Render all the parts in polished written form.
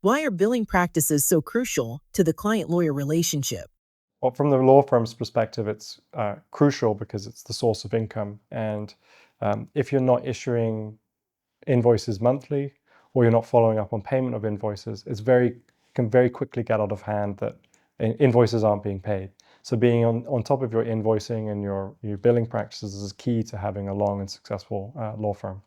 Why are billing practices so crucial to the client-lawyer relationship? Well, from the law firm's perspective, it's crucial because it's the source of income. And if you're not issuing invoices monthly, or you're not following up on payment of invoices, can very quickly get out of hand that invoices aren't being paid. So being on top of your invoicing and your billing practices is key to having a long and successful law firm.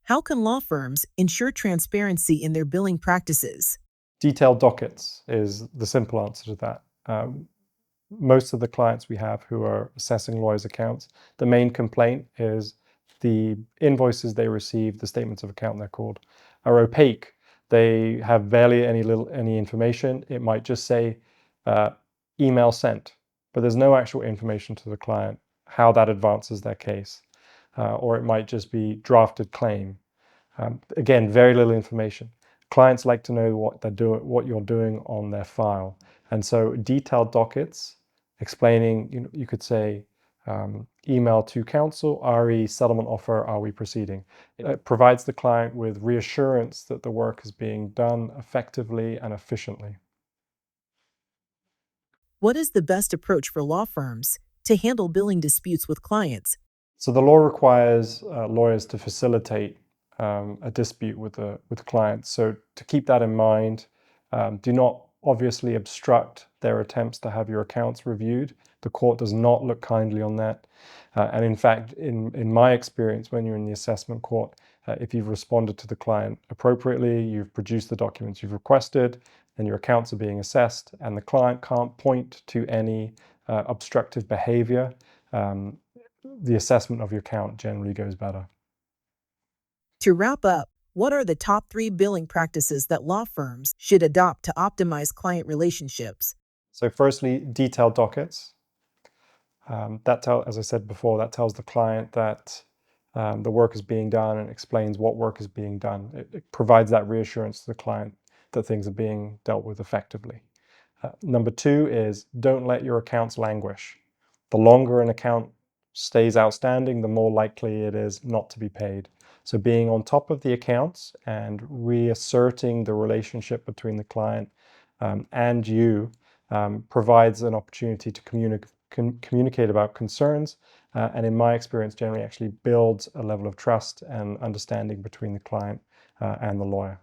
How can law firms ensure transparency in their billing practices? Detailed dockets is the simple answer to that. Most of the clients we have who are assessing lawyers' accounts, the main complaint is the invoices they receive, the statements of account they're called, are opaque. They have barely any information. It might just say email sent, but there's no actual information to the client how that advances their case. Or it might just be drafted claim. Again, very little information. Clients like to know what you're doing on their file. And so detailed dockets explaining, you could say, email to counsel, RE settlement offer, are we proceeding? It provides the client with reassurance that the work is being done effectively and efficiently. What is the best approach for law firms to handle billing disputes with clients? So the law requires lawyers to facilitate a dispute with clients. So to keep that in mind, do not obviously obstruct their attempts to have your accounts reviewed. The court does not look kindly on that. And in fact, in my experience, when you're in the assessment court, if you've responded to the client appropriately, you've produced the documents you've requested, and your accounts are being assessed, and the client can't point to any obstructive behavior, the assessment of your account generally goes better. To wrap up, what are the top 3 billing practices that law firms should adopt to optimize client relationships? So firstly, detailed dockets. As I said before, that tells the client that the work is being done and explains what work is being done. It provides that reassurance to the client that things are being dealt with effectively. Number 2 is don't let your accounts languish. The longer an account stays outstanding, the more likely it is not to be paid. So being on top of the accounts and reasserting the relationship between the client and you provides an opportunity to communicate about concerns, and in my experience generally actually builds a level of trust and understanding between the client and the lawyer.